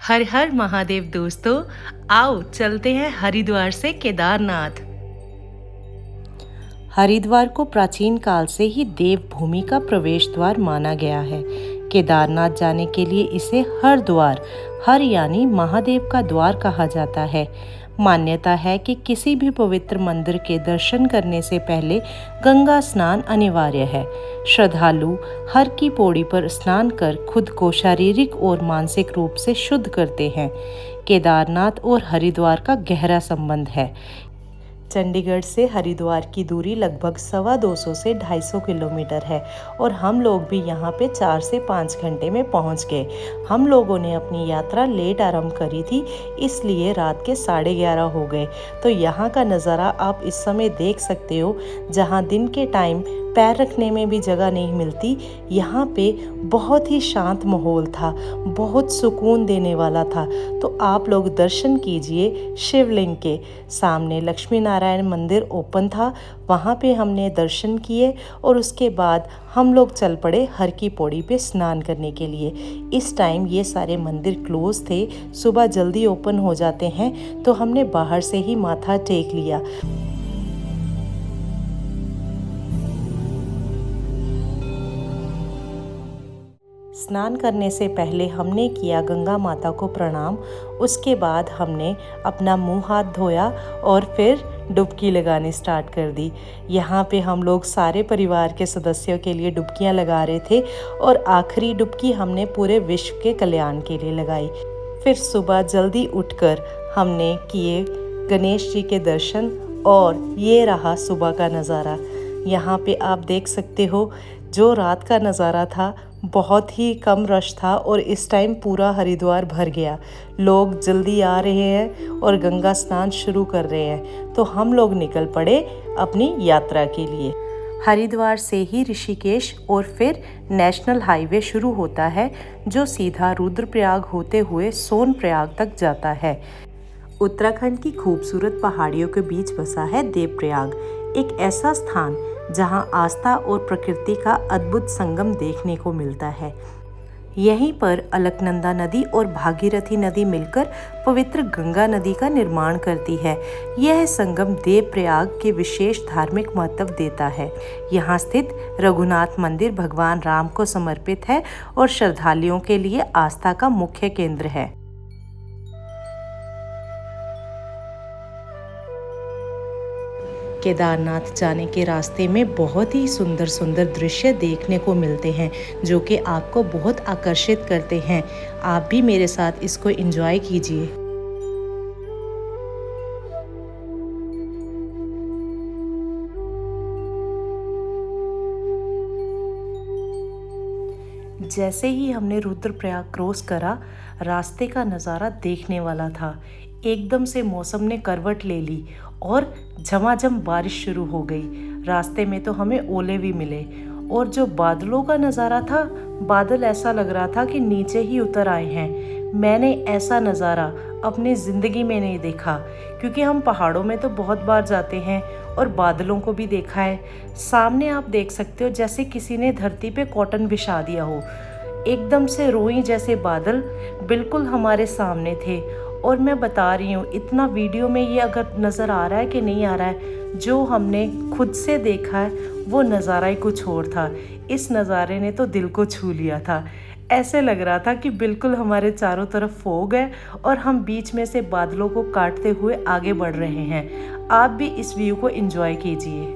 हर हर महादेव दोस्तों, आओ चलते हैं हरिद्वार से केदारनाथ। हरिद्वार को प्राचीन काल से ही देवभूमि का प्रवेश द्वार माना गया है। केदारनाथ जाने के लिए इसे हरद्वार, हर यानी महादेव का द्वार कहा जाता है। मान्यता है कि किसी भी पवित्र मंदिर के दर्शन करने से पहले गंगा स्नान अनिवार्य है। श्रद्धालु हर की पौड़ी पर स्नान कर खुद को शारीरिक और मानसिक रूप से शुद्ध करते हैं। केदारनाथ और हरिद्वार का गहरा संबंध है। चंडीगढ़ से हरिद्वार की दूरी लगभग 250 से 250 किलोमीटर है और हम लोग भी यहाँ पे 4 से 5 घंटे में पहुँच गए। हम लोगों ने अपनी यात्रा लेट आरंभ करी थी, इसलिए रात के 11:30 हो गए। तो यहाँ का नज़ारा आप इस समय देख सकते हो। जहाँ दिन के टाइम पैर रखने में भी जगह नहीं मिलती, यहाँ पे बहुत ही शांत माहौल था, बहुत सुकून देने वाला था। तो आप लोग दर्शन कीजिए। शिवलिंग के सामने लक्ष्मी नारायण मंदिर ओपन था, वहाँ पे हमने दर्शन किए और उसके बाद हम लोग चल पड़े हर की पौड़ी पे स्नान करने के लिए। इस टाइम ये सारे मंदिर क्लोज थे, सुबह जल्दी ओपन हो जाते हैं, तो हमने बाहर से ही माथा टेक लिया। स्नान करने से पहले हमने किया गंगा माता को प्रणाम। उसके बाद हमने अपना मुंह हाथ धोया और फिर डुबकी लगानी स्टार्ट कर दी। यहाँ पे हम लोग सारे परिवार के सदस्यों के लिए डुबकियाँ लगा रहे थे और आखिरी डुबकी हमने पूरे विश्व के कल्याण के लिए लगाई। फिर सुबह जल्दी उठकर हमने किए गणेश जी के दर्शन और ये रहा सुबह का नज़ारा। यहाँ पे आप देख सकते हो, जो रात का नज़ारा था बहुत ही कम रश था और इस टाइम पूरा हरिद्वार भर गया। लोग जल्दी आ रहे हैं और गंगा स्नान शुरू कर रहे हैं, तो हम लोग निकल पड़े अपनी यात्रा के लिए। हरिद्वार से ही ऋषिकेश और फिर नेशनल हाईवे शुरू होता है, जो सीधा रुद्रप्रयाग होते हुए सोनप्रयाग तक जाता है। उत्तराखंड की खूबसूरत पहाड़ियों के बीच बसा है देवप्रयाग, एक ऐसा स्थान जहां आस्था और प्रकृति का अद्भुत संगम देखने को मिलता है। यहीं पर अलकनंदा नदी और भागीरथी नदी मिलकर पवित्र गंगा नदी का निर्माण करती है। यह संगम देवप्रयाग के विशेष धार्मिक महत्व देता है। यहाँ स्थित रघुनाथ मंदिर भगवान राम को समर्पित है और श्रद्धालुओं के लिए आस्था का मुख्य केंद्र है। केदारनाथ जाने के रास्ते में बहुत ही सुंदर सुंदर दृश्य देखने को मिलते हैं, जो कि आपको बहुत आकर्षित करते हैं। आप भी मेरे साथ इसको एंजॉय कीजिए। जैसे ही हमने रुद्रप्रयाग क्रॉस करा, रास्ते का नज़ारा देखने वाला था। एकदम से मौसम ने करवट ले ली और झमाझम बारिश शुरू हो गई। रास्ते में तो हमें ओले भी मिले और जो बादलों का नज़ारा था, बादल ऐसा लग रहा था कि नीचे ही उतर आए हैं। मैंने ऐसा नज़ारा अपनी ज़िंदगी में नहीं देखा, क्योंकि हम पहाड़ों में तो बहुत बार जाते हैं और बादलों को भी देखा है। सामने आप देख सकते हो जैसे किसी ने धरती पे कॉटन बिछा दिया हो। एकदम से रोई जैसे बादल बिल्कुल हमारे सामने थे। और मैं बता रही हूँ, इतना वीडियो में ये अगर नज़र आ रहा है कि नहीं आ रहा है, जो हमने खुद से देखा है वो नज़ारा ही कुछ और था। इस नज़ारे ने तो दिल को छू लिया था। ऐसे लग रहा था कि बिल्कुल हमारे चारों तरफ फॉग है और हम बीच में से बादलों को काटते हुए आगे बढ़ रहे हैं। आप भी इस व्यू को एंजॉय कीजिए।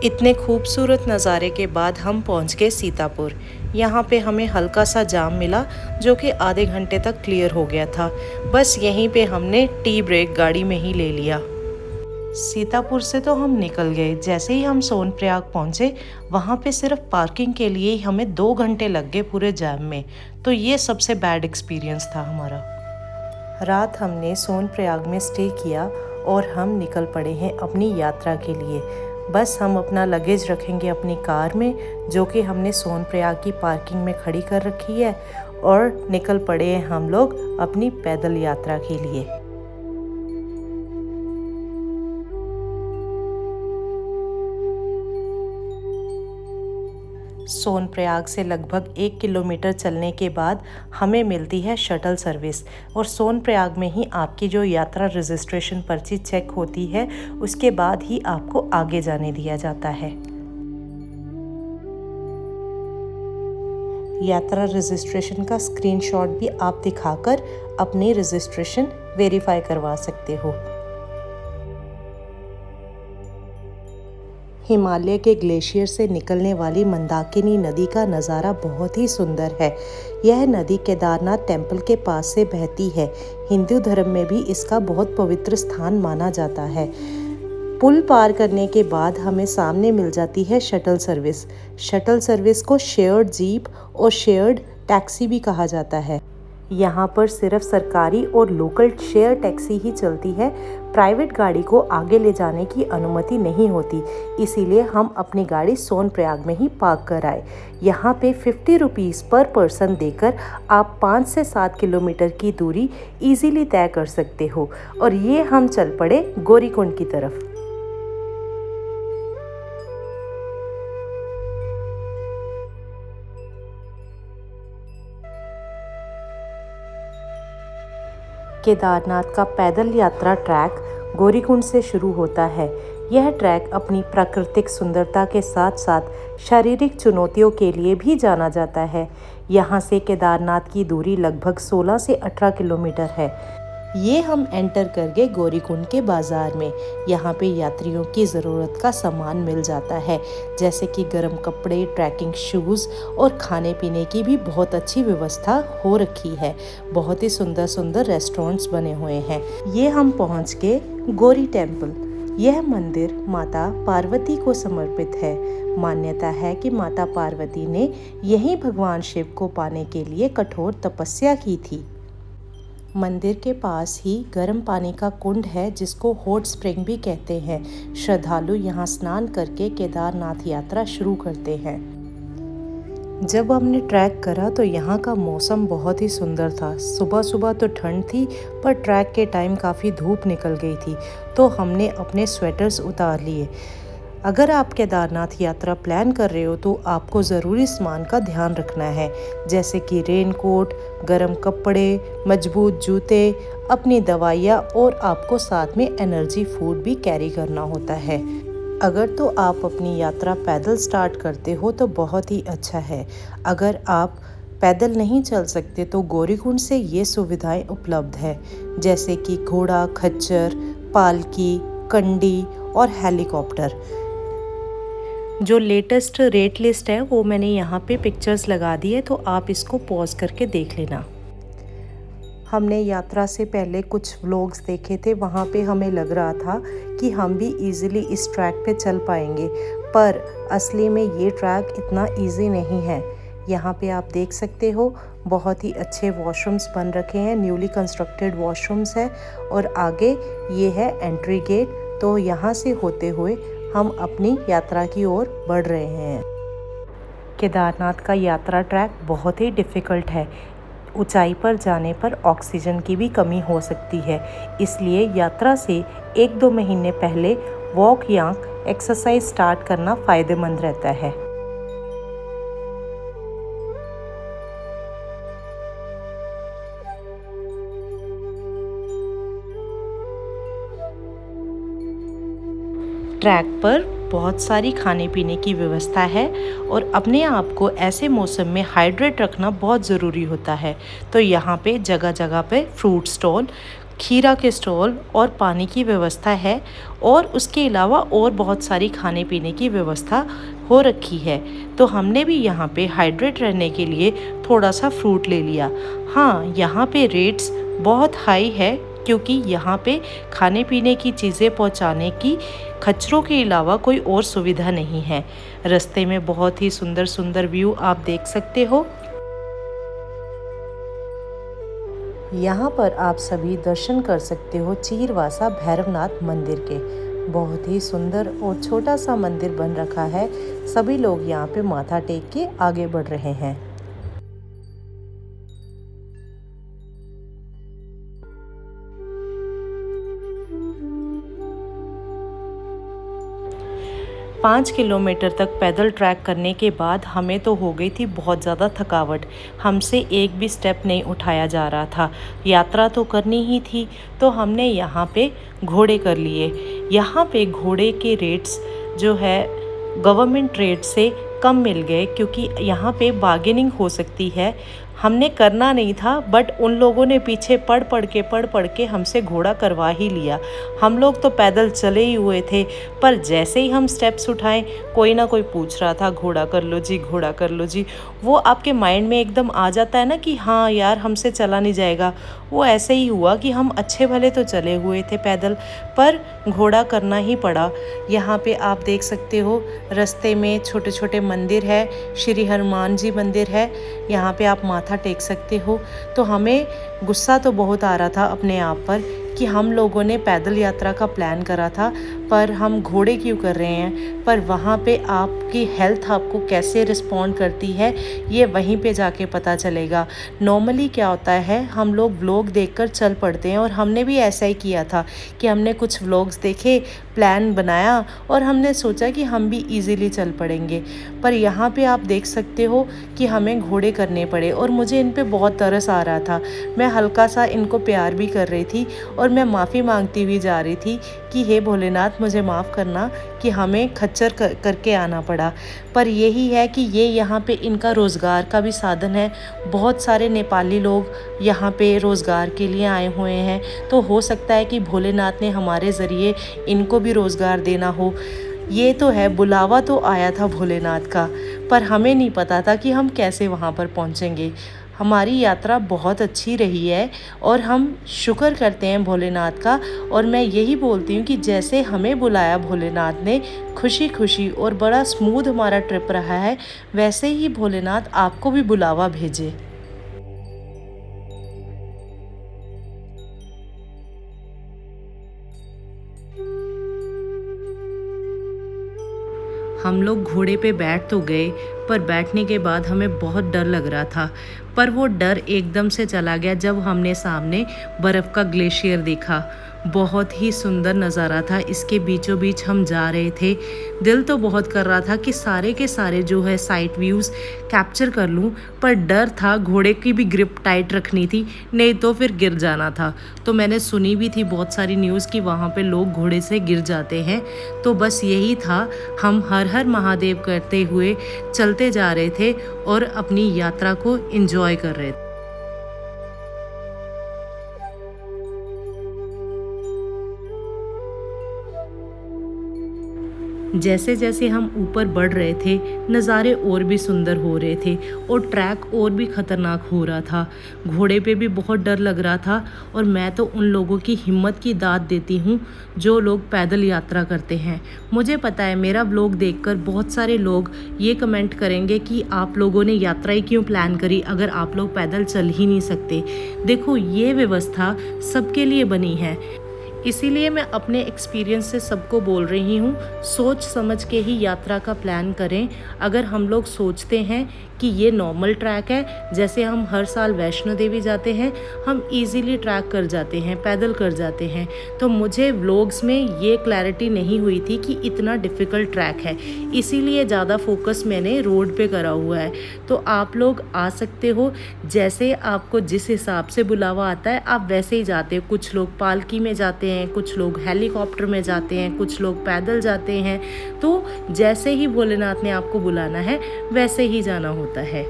इतने खूबसूरत नज़ारे के बाद हम पहुंच गए सीतापुर। यहाँ पे हमें हल्का सा जाम मिला, जो कि आधे घंटे तक क्लियर हो गया था। बस यहीं पे हमने टी ब्रेक गाड़ी में ही ले लिया। सीतापुर से तो हम निकल गए। जैसे ही हम सोनप्रयाग पहुँचे, वहाँ पे सिर्फ पार्किंग के लिए ही हमें 2 घंटे लग गए पूरे जाम में। तो ये सबसे बैड एक्सपीरियंस था हमारा। रात हमने सोनप्रयाग में स्टे किया और हम निकल पड़े हैं अपनी यात्रा के लिए। बस हम अपना लगेज रखेंगे अपनी कार में, जो कि हमने सोनप्रयाग की पार्किंग में खड़ी कर रखी है, और निकल पड़े हैं हम लोग अपनी पैदल यात्रा के लिए। सोनप्रयाग से लगभग 1 किलोमीटर चलने के बाद हमें मिलती है शटल सर्विस, और सोनप्रयाग में ही आपकी जो यात्रा रजिस्ट्रेशन पर्ची चेक होती है, उसके बाद ही आपको आगे जाने दिया जाता है। यात्रा रजिस्ट्रेशन का स्क्रीनशॉट भी आप दिखाकर अपनी रजिस्ट्रेशन वेरीफाई करवा सकते हो। हिमालय के ग्लेशियर से निकलने वाली मंदाकिनी नदी का नज़ारा बहुत ही सुंदर है। यह नदी केदारनाथ टेम्पल के पास से बहती है। हिंदू धर्म में भी इसका बहुत पवित्र स्थान माना जाता है। पुल पार करने के बाद हमें सामने मिल जाती है शटल सर्विस। शटल सर्विस को शेयर्ड जीप और शेयर्ड टैक्सी भी कहा जाता है। यहाँ पर सिर्फ सरकारी और लोकल शेयर टैक्सी ही चलती है। प्राइवेट गाड़ी को आगे ले जाने की अनुमति नहीं होती, इसीलिए हम अपनी गाड़ी सोनप्रयाग में ही पार्क कर आए। यहाँ पे 50 रुपीज़ पर पर्सन देकर आप 5 से 7 किलोमीटर की दूरी इजीली तय कर सकते हो। और ये हम चल पड़े गौरीकुंड की तरफ। केदारनाथ का पैदल यात्रा ट्रैक गौरीकुंड से शुरू होता है। यह ट्रैक अपनी प्राकृतिक सुंदरता के साथ साथ शारीरिक चुनौतियों के लिए भी जाना जाता है। यहाँ से केदारनाथ की दूरी लगभग 16 से 18 किलोमीटर है। ये हम एंटर कर गए गौरीकुंड के बाज़ार में। यहाँ पे यात्रियों की ज़रूरत का सामान मिल जाता है, जैसे कि गर्म कपड़े, ट्रैकिंग शूज़ और खाने पीने की भी बहुत अच्छी व्यवस्था हो रखी है। बहुत ही सुंदर सुंदर रेस्टोरेंट्स बने हुए हैं। ये हम पहुँच गए गौरी टेम्पल। यह मंदिर माता पार्वती को समर्पित है। मान्यता है कि माता पार्वती ने यहीं भगवान शिव को पाने के लिए कठोर तपस्या की थी। मंदिर के पास ही गर्म पानी का कुंड है, जिसको हॉट स्प्रिंग भी कहते हैं। श्रद्धालु यहाँ स्नान करके केदारनाथ यात्रा शुरू करते हैं। जब हमने ट्रैक करा तो यहाँ का मौसम बहुत ही सुंदर था। सुबह सुबह तो ठंड थी, पर ट्रैक के टाइम काफ़ी धूप निकल गई थी, तो हमने अपने स्वेटर्स उतार लिए। अगर आप केदारनाथ यात्रा प्लान कर रहे हो तो आपको ज़रूरी सामान का ध्यान रखना है, जैसे कि रेनकोट, गर्म कपड़े, मजबूत जूते, अपनी दवाइयाँ, और आपको साथ में एनर्जी फूड भी कैरी करना होता है। अगर तो आप अपनी यात्रा पैदल स्टार्ट करते हो तो बहुत ही अच्छा है। अगर आप पैदल नहीं चल सकते तो गौरीकुंड से ये सुविधाएं उपलब्ध है, जैसे कि घोड़ा, खच्चर, पालकी, कंडी और हेलीकॉप्टर। जो लेटेस्ट रेट लिस्ट है वो मैंने यहाँ पे पिक्चर्स लगा दी है, तो आप इसको पॉज करके देख लेना। हमने यात्रा से पहले कुछ व्लॉग्स देखे थे, वहाँ पे हमें लग रहा था कि हम भी इजीली इस ट्रैक पे चल पाएंगे, पर असली में ये ट्रैक इतना इजी नहीं है। यहाँ पे आप देख सकते हो बहुत ही अच्छे वॉशरूम्स बन रखे हैं, न्यूली कंस्ट्रक्टेड वॉशरूम्स है, और आगे ये है एंट्री गेट। तो यहाँ से होते हुए हम अपनी यात्रा की ओर बढ़ रहे हैं। केदारनाथ का यात्रा ट्रैक बहुत ही डिफ़िकल्ट है। ऊंचाई पर जाने पर ऑक्सीजन की भी कमी हो सकती है, इसलिए यात्रा से 1-2 महीने पहले वॉक या एक्सरसाइज स्टार्ट करना फ़ायदेमंद रहता है। ट्रैक पर बहुत सारी खाने पीने की व्यवस्था है, और अपने आप को ऐसे मौसम में हाइड्रेट रखना बहुत ज़रूरी होता है। तो यहाँ पे जगह जगह पे फ्रूट स्टॉल, खीरा के स्टॉल और पानी की व्यवस्था है, और उसके अलावा और बहुत सारी खाने पीने की व्यवस्था हो रखी है। तो हमने भी यहाँ पे हाइड्रेट रहने के लिए थोड़ा सा फ्रूट ले लिया। हाँ, यहाँ पे रेट्स बहुत हाई है, क्योंकि यहाँ पे खाने पीने की चीज़ें पहुँचाने की खच्चरों के अलावा कोई और सुविधा नहीं है। रास्ते में बहुत ही सुंदर सुंदर व्यू आप देख सकते हो। यहाँ पर आप सभी दर्शन कर सकते हो चीरवासा भैरवनाथ मंदिर के। बहुत ही सुंदर और छोटा सा मंदिर बन रखा है। सभी लोग यहाँ पे माथा टेक के आगे बढ़ रहे हैं। पाँच किलोमीटर तक पैदल ट्रैक करने के बाद हमें तो हो गई थी बहुत ज़्यादा थकावट। हमसे एक भी स्टेप नहीं उठाया जा रहा था। यात्रा तो करनी ही थी, तो हमने यहाँ पे घोड़े कर लिए। यहाँ पे घोड़े के रेट्स जो है गवर्नमेंट रेट से कम मिल गए, क्योंकि यहाँ पे बार्गेनिंग हो सकती है। हमने करना नहीं था, बट उन लोगों ने पीछे पढ़ के हमसे घोड़ा करवा ही लिया। हम लोग तो पैदल चले ही हुए थे, पर जैसे ही हम स्टेप्स उठाएं, कोई ना कोई पूछ रहा था घोड़ा कर लो जी, घोड़ा कर लो जी। वो आपके माइंड में एकदम आ जाता है ना कि हाँ यार, हमसे चला नहीं जाएगा। वो ऐसे ही हुआ कि हम अच्छे भले तो चले हुए थे पैदल, पर घोड़ा करना ही पड़ा। यहाँ पे आप देख सकते हो रास्ते में छोटे छोटे मंदिर है, श्री हनुमान जी मंदिर है। यहाँ पे आप माथा टेक सकते हो। तो हमें गुस्सा तो बहुत आ रहा था अपने आप पर कि हम लोगों ने पैदल यात्रा का प्लान करा था, पर हम घोड़े क्यों कर रहे हैं। पर वहाँ पे आपकी हेल्थ आपको कैसे रिस्पॉन्ड करती है, ये वहीं पे जाके पता चलेगा। नॉर्मली क्या होता है, हम लोग व्लॉग देखकर चल पड़ते हैं, और हमने भी ऐसा ही किया था कि हमने कुछ व्लॉग्स देखे, प्लान बनाया, और हमने सोचा कि हम भी इजीली चल पड़ेंगे। पर यहाँ पे आप देख सकते हो कि हमें घोड़े करने पड़े, और मुझे इन पे बहुत तरस आ रहा था। मैं हल्का सा इनको प्यार भी कर रही थी, और मैं माफ़ी मांगती हुई जा रही थी कि हे भोलेनाथ, मुझे माफ़ करना कि हमें खच्चर करके आना पड़ा। पर यही है कि ये यहाँ पे इनका रोज़गार का भी साधन है। बहुत सारे नेपाली लोग यहाँ पे रोज़गार के लिए आए हुए हैं, तो हो सकता है कि भोलेनाथ ने हमारे ज़रिए इनको भी रोज़गार देना हो। ये तो है, बुलावा तो आया था भोलेनाथ का, पर हमें नहीं पता था कि हम कैसे वहाँ पर पहुँचेंगे। हमारी यात्रा बहुत अच्छी रही है, और हम शुक्र करते हैं भोलेनाथ का। और मैं यही बोलती हूँ कि जैसे हमें बुलाया भोलेनाथ ने खुशी खुशी, और बड़ा स्मूथ हमारा ट्रिप रहा है, वैसे ही भोलेनाथ आपको भी बुलावा भेजे। हम लोग घोड़े पे बैठ तो गए, पर बैठने के बाद हमें बहुत डर लग रहा था। पर वो डर एकदम से चला गया जब हमने सामने बर्फ़ का ग्लेशियर देखा। बहुत ही सुंदर नज़ारा था, इसके बीचों बीच हम जा रहे थे। दिल तो बहुत कर रहा था कि सारे के सारे जो है साइट व्यूज़ कैप्चर कर लूँ, पर डर था, घोड़े की भी ग्रिप टाइट रखनी थी, नहीं तो फिर गिर जाना था। तो मैंने सुनी भी थी बहुत सारी न्यूज़ कि वहाँ पे लोग घोड़े से गिर जाते हैं। तो बस यही था, हम हर हर महादेव करते हुए चलते जा रहे थे और अपनी यात्रा को एंजॉय कर रहे थे। जैसे जैसे हम ऊपर बढ़ रहे थे, नज़ारे और भी सुंदर हो रहे थे, और ट्रैक और भी ख़तरनाक हो रहा था। घोड़े पे भी बहुत डर लग रहा था, और मैं तो उन लोगों की हिम्मत की दाद देती हूँ जो लोग पैदल यात्रा करते हैं। मुझे पता है मेरा व्लॉग देखकर बहुत सारे लोग ये कमेंट करेंगे कि आप लोगों ने यात्रा ही क्यों प्लान करी अगर आप लोग पैदल चल ही नहीं सकते। देखो, ये व्यवस्था सबके लिए बनी है, इसीलिए मैं अपने एक्सपीरियंस से सबको बोल रही हूँ, सोच समझ के ही यात्रा का प्लान करें। अगर हम लोग सोचते हैं कि ये नॉर्मल ट्रैक है, जैसे हम हर साल वैष्णो देवी जाते हैं, हम इजीली ट्रैक कर जाते हैं, पैदल कर जाते हैं, तो मुझे व्लॉग्स में ये क्लैरिटी नहीं हुई थी कि इतना डिफ़िकल्ट ट्रैक है। इसीलिए ज़्यादा फोकस मैंने रोड पे करा हुआ है। तो आप लोग आ सकते हो, जैसे आपको जिस हिसाब से बुलावा आता है आप वैसे ही जाते हो। कुछ लोग पालकी में जाते हैं, कुछ लोग हेलीकॉप्टर में जाते हैं, कुछ लोग पैदल जाते हैं। तो जैसे ही भोलेनाथ ने आपको बुलाना है वैसे ही जाना होता है।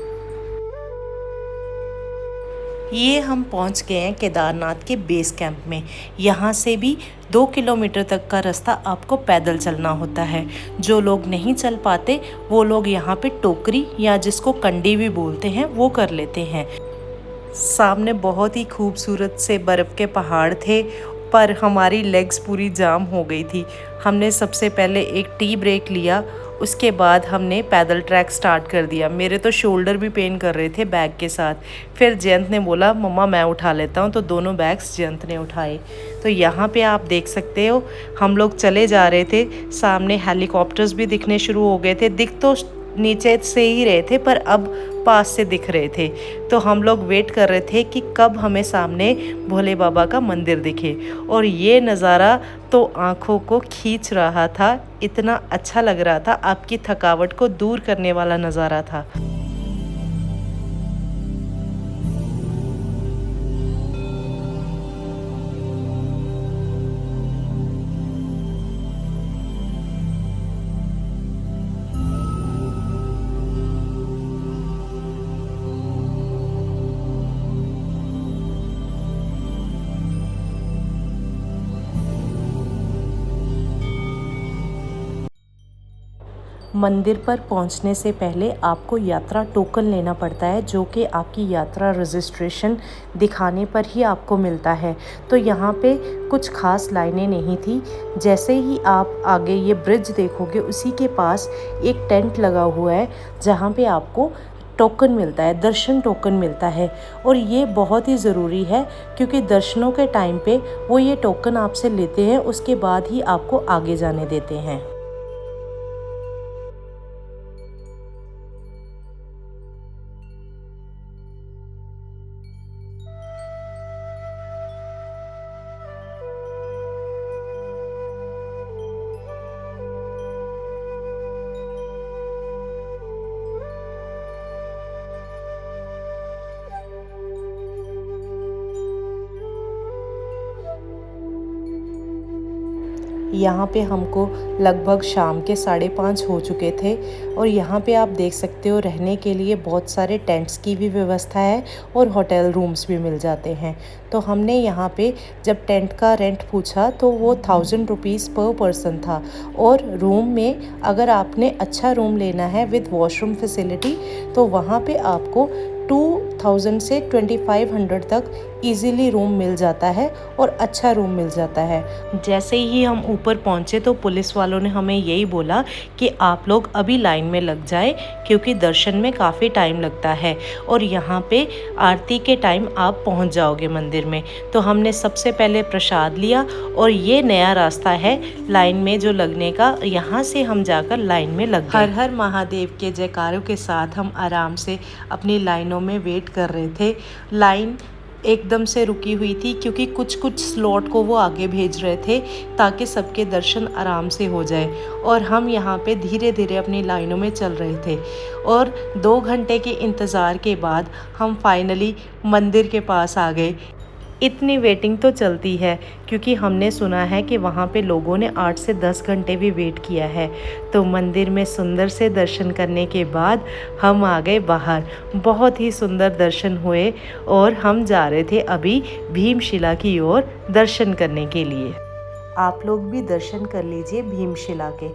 ये हम पहुंच गए हैं केदारनाथ के बेस कैंप में। यहाँ से भी 2 किलोमीटर तक का रास्ता आपको पैदल चलना होता है। जो लोग नहीं चल पाते वो लोग यहाँ पे टोकरी या जिसको कंडी भी बोलते हैं वो कर लेते हैं। सामने बहुत ही खूबसूरत से बर्फ़ के पहाड़ थे, पर हमारी लेग्स पूरी जाम हो गई थी। हमने सबसे पहले एक टी ब्रेक लिया उसके बाद हमने पैदल ट्रैक स्टार्ट कर दिया। मेरे तो शोल्डर भी पेन कर रहे थे बैग के साथ। फिर जयंत ने बोला मम्मा मैं उठा लेता हूँ, तो दोनों बैग्स जयंत ने उठाए। तो यहाँ पे आप देख सकते हो हम लोग चले जा रहे थे, सामने हेलीकॉप्टर्स भी दिखने शुरू हो गए थे। दिख तो नीचे से ही रहे थे पर अब पास से दिख रहे थे। तो हम लोग वेट कर रहे थे कि कब हमें सामने भोले बाबा का मंदिर दिखे, और ये नज़ारा तो आँखों को खींच रहा था, इतना अच्छा लग रहा था, आपकी थकावट को दूर करने वाला नज़ारा था। मंदिर पर पहुंचने से पहले आपको यात्रा टोकन लेना पड़ता है, जो कि आपकी यात्रा रजिस्ट्रेशन दिखाने पर ही आपको मिलता है। तो यहाँ पे कुछ खास लाइनें नहीं थी। जैसे ही आप आगे ये ब्रिज देखोगे उसी के पास एक टेंट लगा हुआ है जहाँ पे आपको टोकन मिलता है, दर्शन टोकन मिलता है। और ये बहुत ही ज़रूरी है क्योंकि दर्शनों के टाइम पे वो ये टोकन आपसे लेते हैं, उसके बाद ही आपको आगे जाने देते हैं। यहाँ पे हमको लगभग शाम के 5:30 हो चुके थे, और यहाँ पे आप देख सकते हो रहने के लिए बहुत सारे टेंट्स की भी व्यवस्था है और होटल रूम्स भी मिल जाते हैं। तो हमने यहाँ पे जब टेंट का रेंट पूछा तो वो 1000 रुपीज़ पर पर्सन था, और रूम में अगर आपने अच्छा रूम लेना है विद वॉशरूम फैसिलिटी तो वहाँ पे आपको 2000 से 2500 तक इजीली रूम मिल जाता है और अच्छा रूम मिल जाता है। जैसे ही हम ऊपर पहुंचे तो पुलिस वालों ने हमें यही बोला कि आप लोग अभी लाइन में लग जाए क्योंकि दर्शन में काफ़ी टाइम लगता है और यहाँ पे आरती के टाइम आप पहुंच जाओगे मंदिर में। तो हमने सबसे पहले प्रसाद लिया, और ये नया रास्ता है लाइन में जो लगने का, यहाँ से हम जाकर लाइन में लग गए। हर हर महादेव के जयकारों के साथ हम आराम से अपनी लाइनों में वेट कर रहे थे। लाइन एकदम से रुकी हुई थी क्योंकि कुछ कुछ स्लॉट को वो आगे भेज रहे थे ताकि सबके दर्शन आराम से हो जाए, और हम यहाँ पे धीरे धीरे अपनी लाइनों में चल रहे थे। और 2 घंटे के इंतज़ार के बाद हम फाइनली मंदिर के पास आ गए। इतनी वेटिंग तो चलती है क्योंकि हमने सुना है कि वहाँ पे लोगों ने 8 से 10 घंटे भी वेट किया है। तो मंदिर में सुंदर से दर्शन करने के बाद हम आ गए बाहर। बहुत ही सुंदर दर्शन हुए और हम जा रहे थे अभी भीमशिला की ओर दर्शन करने के लिए। आप लोग भी दर्शन कर लीजिए भीमशिला के।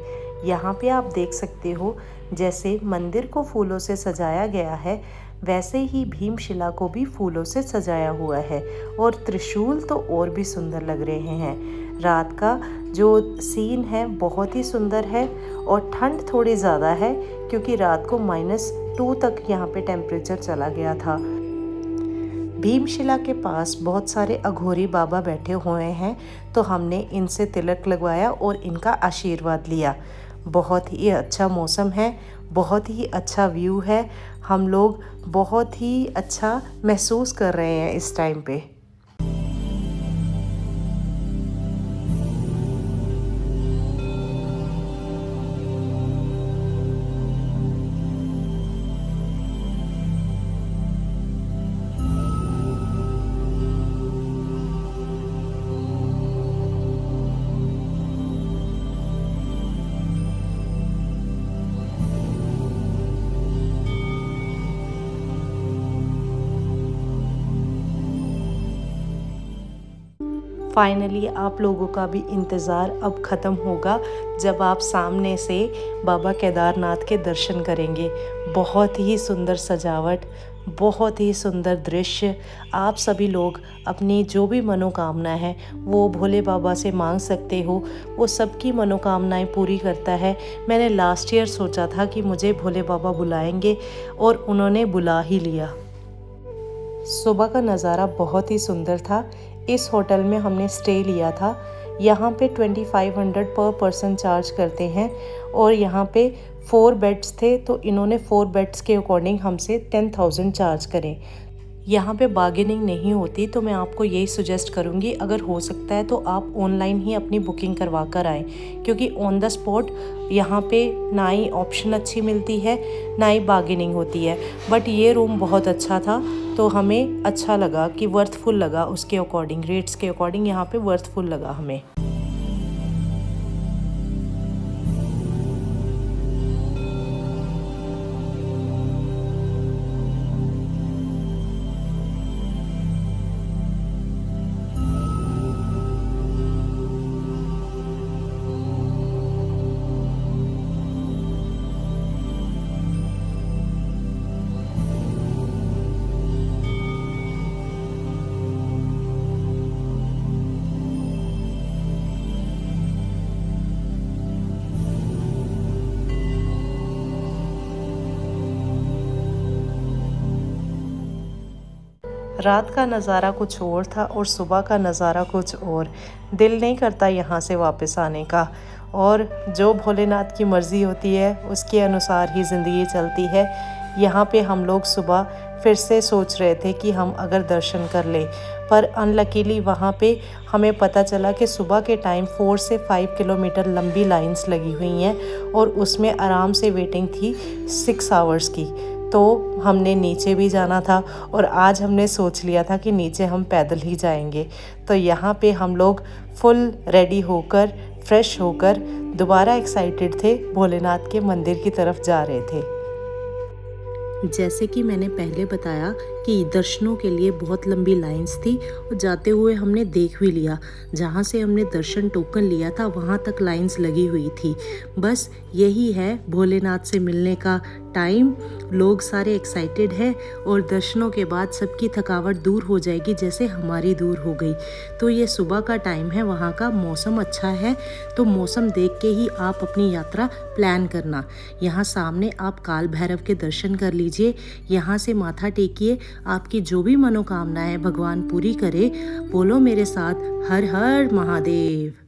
यहाँ पे आप देख सकते हो जैसे मंदिर को फूलों से सजाया गया है वैसे ही भीमशिला को भी फूलों से सजाया हुआ है, और त्रिशूल तो और भी सुंदर लग रहे हैं। रात का जो सीन है बहुत ही सुंदर है, और ठंड थोड़ी ज़्यादा है क्योंकि रात को -2 तक यहाँ पे टेम्परेचर चला गया था। भीमशिला के पास बहुत सारे अघोरी बाबा बैठे हुए हैं, तो हमने इनसे तिलक लगवाया और इनका आशीर्वाद लिया। बहुत ही अच्छा मौसम है, बहुत ही अच्छा व्यू है, हम लोग बहुत ही अच्छा महसूस कर रहे हैं इस टाइम पे। फाइनली आप लोगों का भी इंतज़ार अब ख़त्म होगा जब आप सामने से बाबा केदारनाथ के दर्शन करेंगे। बहुत ही सुंदर सजावट, बहुत ही सुंदर दृश्य। आप सभी लोग अपनी जो भी मनोकामना है वो भोले बाबा से मांग सकते हो, वो सबकी मनोकामनाएं पूरी करता है। मैंने लास्ट ईयर सोचा था कि मुझे भोले बाबा बुलाएंगे और उन्होंने बुला ही लिया। सुबह का नज़ारा बहुत ही सुंदर था। इस होटल में हमने स्टे लिया था। यहाँ पे 2500 पर पर्सन चार्ज करते हैं और यहाँ पे 4 बेड्स थे, तो इन्होंने 4 बेड्स के अकॉर्डिंग हमसे 10,000 चार्ज करें। यहाँ पे बार्गेनिंग नहीं होती, तो मैं आपको यही सजेस्ट करूँगी, अगर हो सकता है तो आप ऑनलाइन ही अपनी बुकिंग करवा कर आएँ, क्योंकि ऑन द स्पॉट यहाँ पे ना ही ऑप्शन अच्छी मिलती है ना ही बार्गेनिंग होती है। बट ये रूम बहुत अच्छा था, तो हमें अच्छा लगा कि वर्थफुल लगा, उसके अकॉर्डिंग रेट्स के अकॉर्डिंग यहाँ पे वर्थफुल लगा हमें। रात का नज़ारा कुछ और था और सुबह का नज़ारा कुछ और। दिल नहीं करता यहाँ से वापस आने का, और जो भोलेनाथ की मर्ज़ी होती है उसके अनुसार ही ज़िंदगी चलती है। यहाँ पे हम लोग सुबह फिर से सोच रहे थे कि हम अगर दर्शन कर लें, पर अनलकीली वहाँ पे हमें पता चला कि सुबह के टाइम 4 से 5 किलोमीटर लंबी लाइंस लगी हुई हैं और उसमें आराम से वेटिंग थी 6 आवर्स की। तो हमने नीचे भी जाना था और आज हमने सोच लिया था कि नीचे हम पैदल ही जाएंगे। तो यहाँ पे हम लोग फुल रेडी होकर, फ्रेश होकर दोबारा एक्साइटेड थे, भोलेनाथ के मंदिर की तरफ जा रहे थे। जैसे कि मैंने पहले बताया कि दर्शनों के लिए बहुत लंबी लाइंस थी और जाते हुए हमने देख भी लिया, जहाँ से हमने दर्शन टोकन लिया था वहाँ तक लाइंस लगी हुई थी। बस यही है भोलेनाथ से मिलने का टाइम। लोग सारे एक्साइटेड हैं और दर्शनों के बाद सबकी थकावट दूर हो जाएगी, जैसे हमारी दूर हो गई। तो ये सुबह का टाइम है, वहाँ का मौसम अच्छा है, तो मौसम देख के ही आप अपनी यात्रा प्लान करना। यहाँ सामने आप काल भैरव के दर्शन कर लीजिए, यहाँ से माथा टेकिए, आपकी जो भी मनोकामना है भगवान पूरी करे। बोलो मेरे साथ, हर हर महादेव।